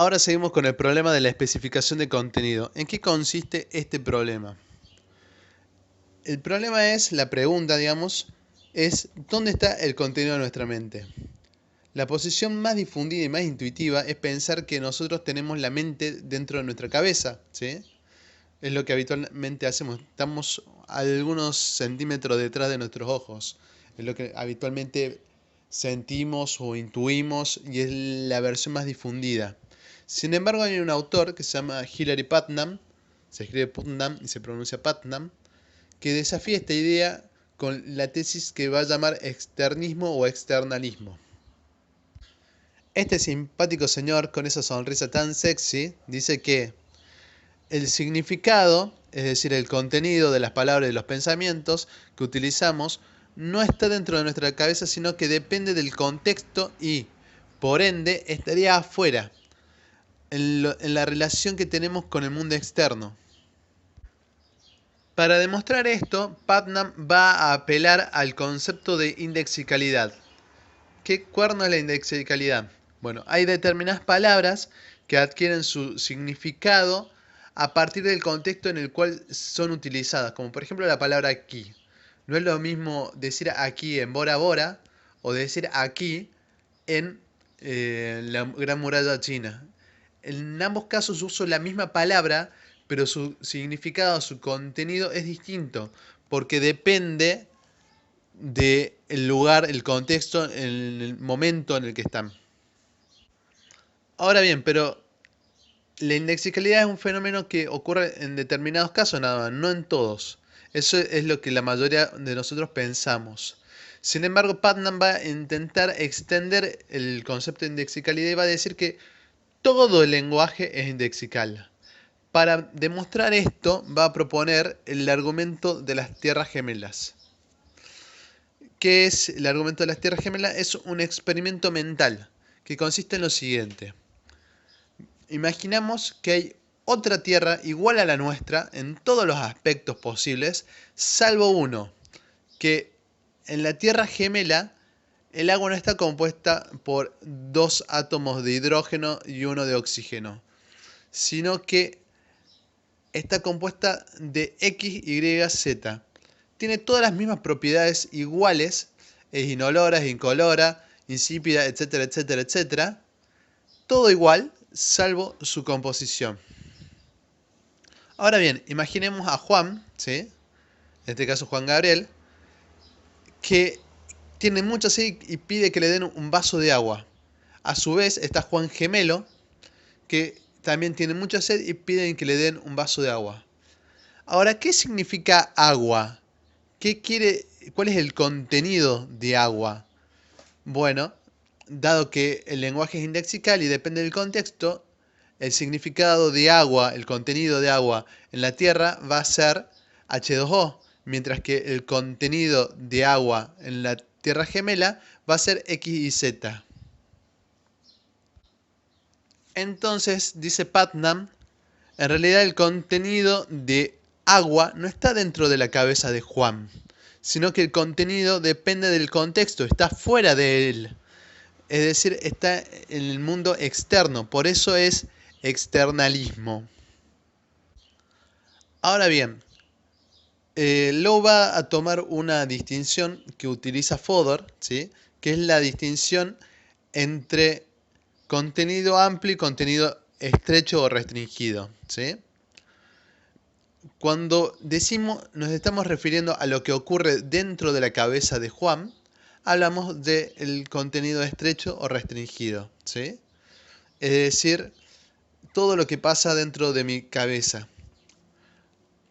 Ahora seguimos con el problema de la especificación de contenido. ¿En qué consiste este problema? El problema es, la pregunta, digamos, es ¿dónde está el contenido de nuestra mente? La posición más difundida y más intuitiva es pensar que nosotros tenemos la mente dentro de nuestra cabeza, ¿sí? Es lo que habitualmente hacemos. Estamos algunos centímetros detrás de nuestros ojos. Es lo que habitualmente sentimos o intuimos y es la versión más difundida. Sin embargo, hay un autor que se llama Hilary Putnam, se escribe Putnam y se pronuncia Putnam, que desafía esta idea con la tesis que va a llamar externismo o externalismo. Este simpático señor con esa sonrisa tan sexy dice que el significado, es decir, el contenido de las palabras y de los pensamientos que utilizamos, no está dentro de nuestra cabeza, sino que depende del contexto y, por ende, estaría afuera, en la relación que tenemos con el mundo externo. Para demostrar esto, Putnam va a apelar al concepto de indexicalidad. ¿Qué cuerno es la indexicalidad? Bueno, hay determinadas palabras que adquieren su significado a partir del contexto en el cual son utilizadas, como por ejemplo la palabra aquí. No es lo mismo decir aquí en Bora Bora o decir aquí en la Gran Muralla China. En ambos casos uso la misma palabra, pero su significado, su contenido es distinto, porque depende del lugar, el contexto, el momento en el que están. Ahora bien, pero la indexicalidad es un fenómeno que ocurre en determinados casos nada más, no en todos. Eso es lo que la mayoría de nosotros pensamos. Sin embargo, Putnam va a intentar extender el concepto de indexicalidad y va a decir que todo el lenguaje es indexical. Para demostrar esto, va a proponer el argumento de las tierras gemelas. ¿Qué es el argumento de las tierras gemelas? Es un experimento mental que consiste en lo siguiente. Imaginamos que hay otra tierra igual a la nuestra en todos los aspectos posibles, salvo uno, que en la tierra gemela el agua no está compuesta por dos átomos de hidrógeno y uno de oxígeno, sino que está compuesta de X, Y, Z. Tiene todas las mismas propiedades iguales, es inolora, es incolora, insípida, etcétera, etcétera, etcétera. Todo igual, salvo su composición. Ahora bien, imaginemos a Juan, ¿sí? En este caso Juan Gabriel, que tiene mucha sed y pide que le den un vaso de agua. A su vez está Juan Gemelo, que también tiene mucha sed y piden que le den un vaso de agua. Ahora, ¿qué significa agua? ¿Cuál es el contenido de agua? Bueno, dado que el lenguaje es indexical y depende del contexto, el significado de agua, el contenido de agua en la Tierra va a ser H2O, mientras que el contenido de agua en la Tierra gemela va a ser X y Z. Entonces, dice Putnam, en realidad el contenido de agua no está dentro de la cabeza de Juan, sino que el contenido depende del contexto, está fuera de él. Es decir, está en el mundo externo, por eso es externalismo. Ahora bien, Lowe va a tomar una distinción que utiliza Fodor, ¿sí? Que es la distinción entre contenido amplio y contenido estrecho o restringido, ¿sí? Cuando decimos, nos estamos refiriendo a lo que ocurre dentro de la cabeza de Juan, hablamos del contenido estrecho o restringido, ¿sí? Es decir, todo lo que pasa dentro de mi cabeza.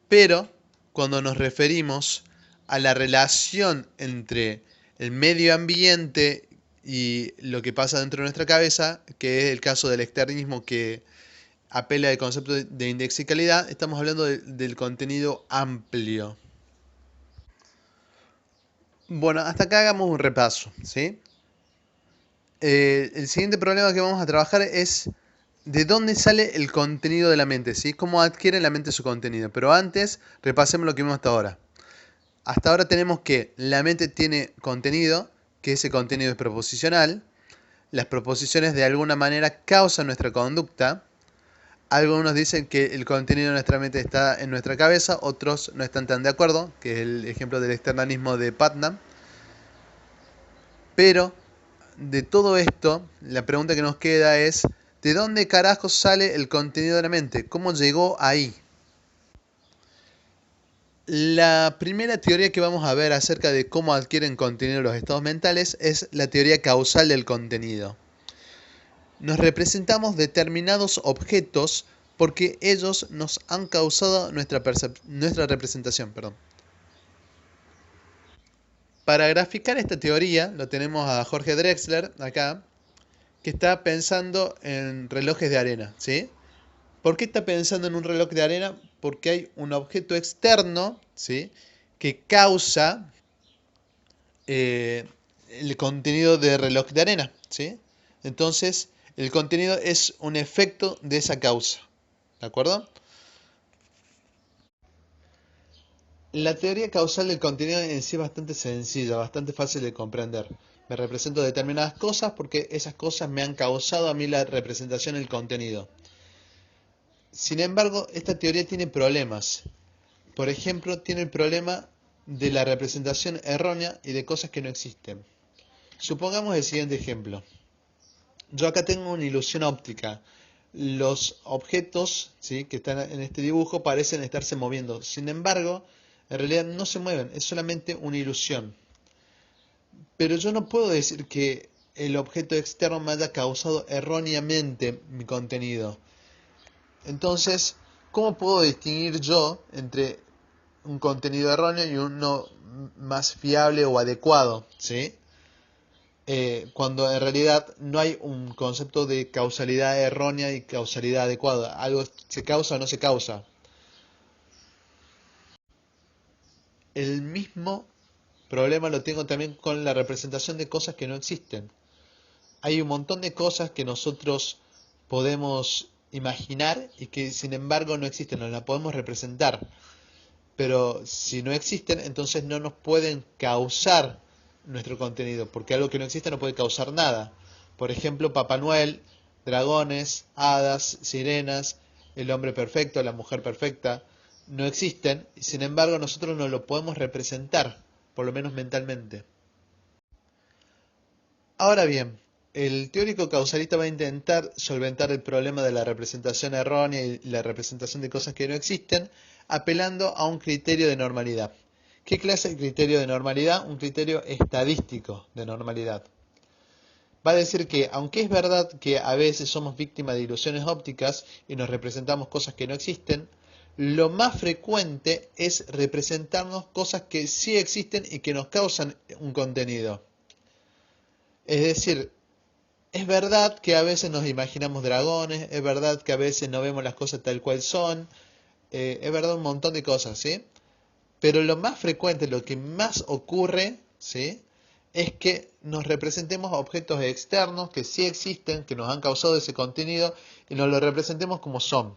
Pero cuando nos referimos a la relación entre el medio ambiente y lo que pasa dentro de nuestra cabeza, que es el caso del externismo que apela al concepto de indexicalidad, estamos hablando del contenido amplio. Bueno, hasta acá hagamos un repaso, ¿sí? El siguiente problema que vamos a trabajar es de dónde sale el contenido de la mente, ¿sí? Cómo adquiere la mente su contenido. Pero antes, repasemos lo que vimos hasta ahora. Hasta ahora tenemos que la mente tiene contenido, que ese contenido es proposicional. las proposiciones de alguna manera causan nuestra conducta. Algunos dicen que el contenido de nuestra mente está en nuestra cabeza, otros no están tan de acuerdo, que es el ejemplo del externalismo de Putnam. Pero de todo esto, la pregunta que nos queda es, ¿de dónde carajo sale el contenido de la mente? ¿Cómo llegó ahí? La primera teoría que vamos a ver acerca de cómo adquieren contenido los estados mentales es la teoría causal del contenido. Nos representamos determinados objetos porque ellos nos han causado nuestra representación. Perdón. Para graficar esta teoría lo tenemos a Jorge Drexler acá, que está pensando en relojes de arena, ¿sí? ¿Por qué está pensando en un reloj de arena? Porque hay un objeto externo, ¿sí?, que causa el contenido de reloj de arena, ¿sí? Entonces, el contenido es un efecto de esa causa, ¿de acuerdo? La teoría causal del contenido en sí es bastante sencilla, bastante fácil de comprender. Me represento determinadas cosas porque esas cosas me han causado a mí la representación del contenido. Sin embargo, esta teoría tiene problemas. Por ejemplo, tiene el problema de la representación errónea y de cosas que no existen. Supongamos el siguiente ejemplo. Yo acá tengo una ilusión óptica. Los objetos, ¿sí?, que están en este dibujo parecen estarse moviendo. Sin embargo, en realidad no se mueven, es solamente una ilusión. Pero yo no puedo decir que el objeto externo me haya causado erróneamente mi contenido. Entonces, ¿cómo puedo distinguir yo entre un contenido erróneo y uno más fiable o adecuado, ¿sí? Cuando en realidad no hay un concepto de causalidad errónea y causalidad adecuada. Algo se causa o no se causa. El mismo problema lo tengo también con la representación de cosas que no existen. Hay un montón de cosas que nosotros podemos imaginar y que sin embargo no existen, no las podemos representar. Pero si no existen, entonces no nos pueden causar nuestro contenido, porque algo que no existe no puede causar nada. Por ejemplo, Papá Noel, dragones, hadas, sirenas, el hombre perfecto, la mujer perfecta, no existen, y sin embargo nosotros no lo podemos representar, por lo menos mentalmente. Ahora bien, el teórico causalista va a intentar solventar el problema de la representación errónea y la representación de cosas que no existen, apelando a un criterio de normalidad. ¿Qué clase de criterio de normalidad? Un criterio estadístico de normalidad. Va a decir que, aunque es verdad que a veces somos víctimas de ilusiones ópticas y nos representamos cosas que no existen, lo más frecuente es representarnos cosas que sí existen y que nos causan un contenido. Es decir, es verdad que a veces nos imaginamos dragones, es verdad que a veces no vemos las cosas tal cual son, es verdad un montón de cosas, ¿sí? Pero lo más frecuente, lo que más ocurre, ¿sí?, es que nos representemos objetos externos que sí existen, que nos han causado ese contenido y nos lo representemos como son.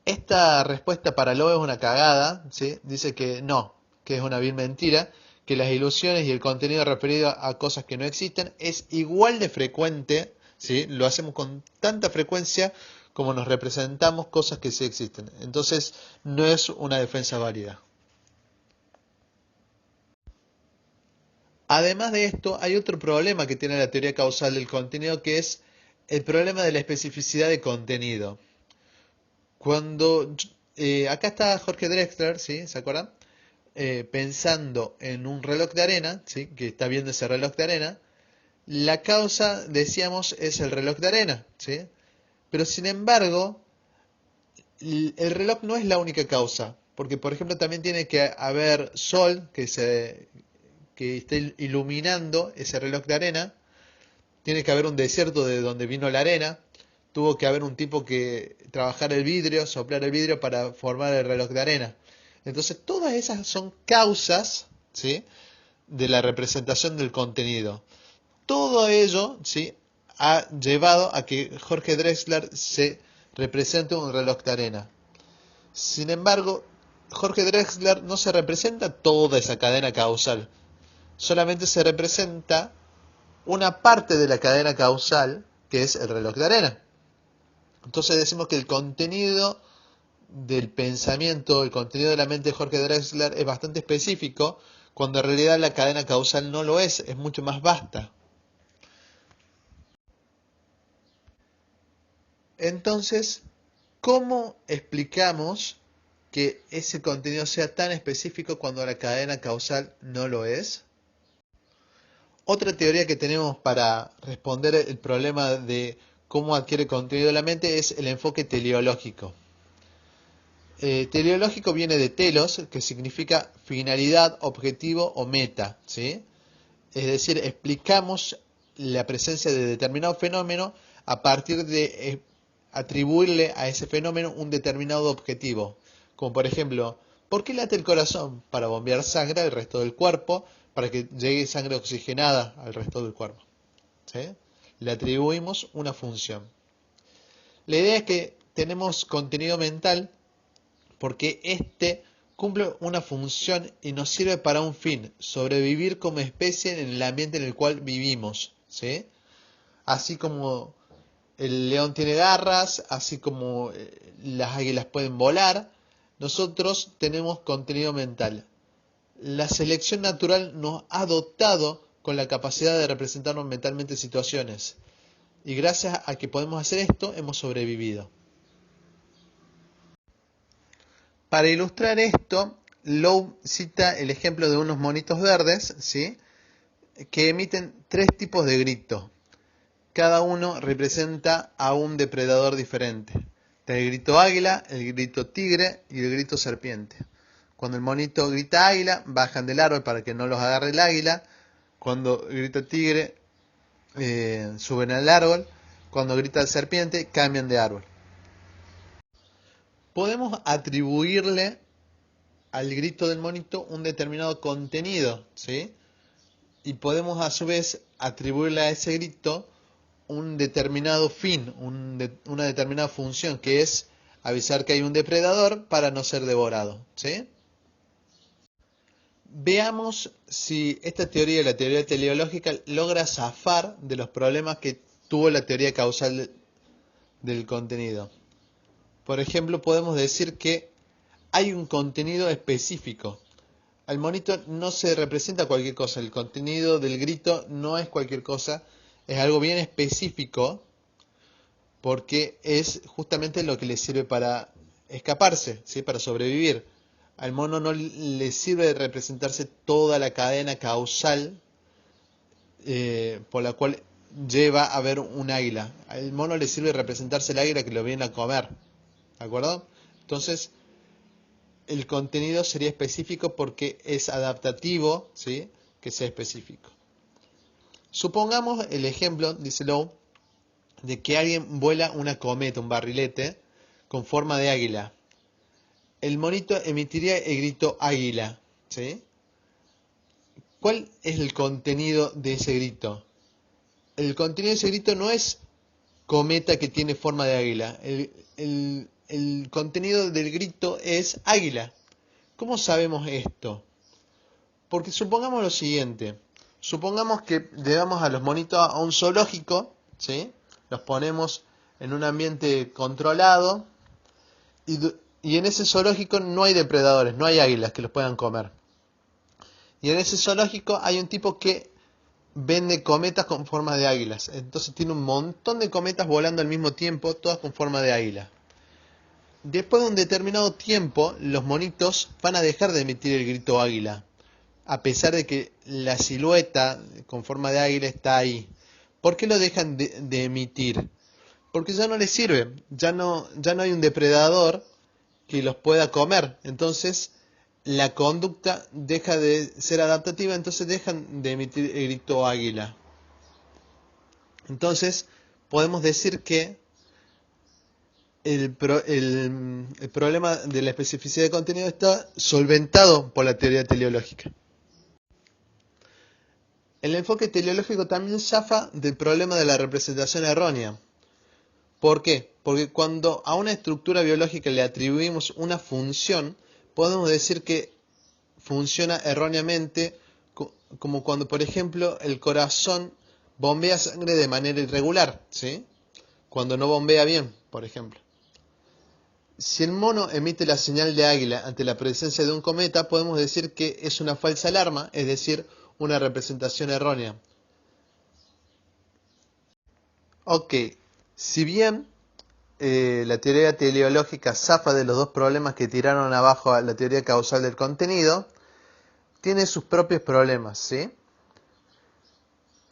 Esta respuesta para Lowe es una cagada, ¿sí? Dice que no, que es una vil mentira, que las ilusiones y el contenido referido a cosas que no existen es igual de frecuente, ¿sí? Lo hacemos con tanta frecuencia como nos representamos cosas que sí existen. Entonces, no es una defensa válida. Además de esto, hay otro problema que tiene la teoría causal del contenido, que es el problema de la especificidad de contenido. Cuando acá está Jorge Drexler, ¿sí? ¿Se acuerdan? Pensando en un reloj de arena, ¿sí?, que está viendo ese reloj de arena, la causa, decíamos, es el reloj de arena, ¿sí? Pero sin embargo, el reloj no es la única causa, porque por ejemplo también tiene que haber sol que esté iluminando ese reloj de arena, tiene que haber un desierto de donde vino la arena, tuvo que haber un tipo que trabajar el vidrio, soplar el vidrio para formar el reloj de arena. Entonces todas esas son causas, ¿sí?, de la representación del contenido. Todo ello, ¿sí?, ha llevado a que Jorge Drexler se represente un reloj de arena. Sin embargo, Jorge Drexler no se representa toda esa cadena causal, solamente se representa una parte de la cadena causal, que es el reloj de arena. Entonces decimos que el contenido del pensamiento, el contenido de la mente de Jorge Drexler es bastante específico, cuando en realidad la cadena causal no lo es mucho más vasta. Entonces, ¿cómo explicamos que ese contenido sea tan específico cuando la cadena causal no lo es? Otra teoría que tenemos para responder el problema de cómo adquiere contenido la mente es el enfoque teleológico. Teleológico viene de telos, que significa finalidad, objetivo o meta, ¿sí? Es decir, explicamos la presencia de determinado fenómeno a partir de atribuirle a ese fenómeno un determinado objetivo. Como por ejemplo, ¿por qué late el corazón? Para bombear sangre al resto del cuerpo, para que llegue sangre oxigenada al resto del cuerpo, ¿sí? Le atribuimos una función. La idea es que tenemos contenido mental porque este cumple una función y nos sirve para un fin: sobrevivir como especie en el ambiente en el cual vivimos, ¿sí? Así como el león tiene garras, así como las águilas pueden volar, nosotros tenemos contenido mental. La selección natural nos ha dotado con la capacidad de representarnos mentalmente situaciones, y gracias a que podemos hacer esto hemos sobrevivido. Para ilustrar esto, Lowe cita el ejemplo de unos monitos verdes, ¿sí?, que emiten tres tipos de grito. Cada uno representa a un depredador diferente. Está el grito águila, el grito tigre y el grito serpiente. Cuando el monito grita águila, bajan del árbol para que no los agarre el águila. Cuando grita tigre, suben al árbol. Cuando grita serpiente, cambian de árbol. Podemos atribuirle al grito del monito un determinado contenido, ¿sí? Y podemos a su vez atribuirle a ese grito un determinado fin, una determinada función, que es avisar que hay un depredador para no ser devorado, ¿sí? Veamos si esta teoría, la teoría teleológica, logra zafar de los problemas que tuvo la teoría causal del contenido. Por ejemplo, podemos decir que hay un contenido específico. Al monito no se representa cualquier cosa, el contenido del grito no es cualquier cosa, es algo bien específico, porque es justamente lo que le sirve para escaparse, ¿sí?, para sobrevivir. Al mono no le sirve de representarse toda la cadena causal por la cual lleva a ver un águila. Al mono le sirve representarse el águila que lo viene a comer, ¿de acuerdo? Entonces, el contenido sería específico porque es adaptativo, ¿sí?, que sea específico. Supongamos el ejemplo, dice Lowe, de que alguien vuela una cometa, un barrilete, con forma de águila. El monito emitiría el grito águila, ¿sí? ¿Cuál es el contenido de ese grito? El contenido de ese grito no es cometa que tiene forma de águila. El contenido del grito es águila. ¿Cómo sabemos esto? Porque supongamos lo siguiente. Supongamos que llevamos a los monitos a un zoológico, ¿sí? Los ponemos en un ambiente controlado y en ese zoológico no hay depredadores, no hay águilas que los puedan comer. Y en ese zoológico hay un tipo que vende cometas con forma de águilas. Entonces tiene un montón de cometas volando al mismo tiempo, todas con forma de águila. Después de un determinado tiempo, los monitos van a dejar de emitir el grito águila, a pesar de que la silueta con forma de águila está ahí. ¿Por qué lo dejan de emitir? Porque ya no les sirve, ya no hay un depredador que los pueda comer. Entonces la conducta deja de ser adaptativa, entonces dejan de emitir el grito águila. Entonces podemos decir que el problema de la especificidad de contenido está solventado por la teoría teleológica. El enfoque teleológico también zafa del problema de la representación errónea. ¿Por qué? Porque cuando a una estructura biológica le atribuimos una función, podemos decir que funciona erróneamente, como cuando, por ejemplo, el corazón bombea sangre de manera irregular, ¿sí? Cuando no bombea bien, por ejemplo. Si el mono emite la señal de águila ante la presencia de un cometa, podemos decir que es una falsa alarma, es decir, una representación errónea. Ok, si bien la teoría teleológica zafa de los dos problemas que tiraron abajo a la teoría causal del contenido, tiene sus propios problemas, ¿sí?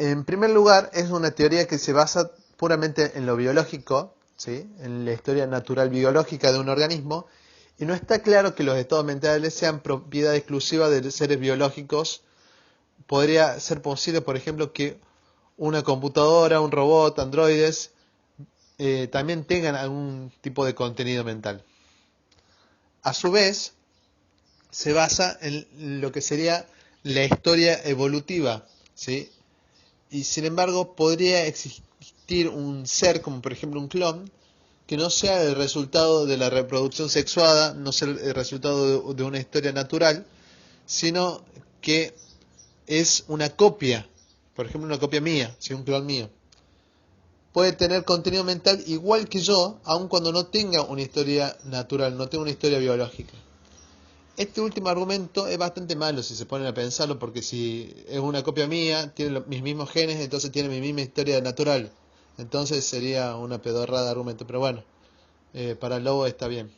En primer lugar, es una teoría que se basa puramente en lo biológico, ¿sí? En la historia natural biológica de un organismo, y no está claro que los estados mentales sean propiedad exclusiva de seres biológicos. Podría ser posible, por ejemplo, que una computadora, un robot, androides, también tengan algún tipo de contenido mental. A su vez, se basa en lo que sería la historia evolutiva, ¿sí? Y sin embargo, podría existir un ser, como por ejemplo un clon, que no sea el resultado de la reproducción sexuada, no sea el resultado de una historia natural, sino que es una copia, por ejemplo una copia mía, ¿sí? Un clon mío. Puede tener contenido mental igual que yo, aun cuando no tenga una historia natural, no tenga una historia biológica. Este último argumento es bastante malo si se ponen a pensarlo, porque si es una copia mía, tiene mis mismos genes, entonces tiene mi misma historia natural. Entonces sería una pedorrada de argumento, pero bueno, para el lobo está bien.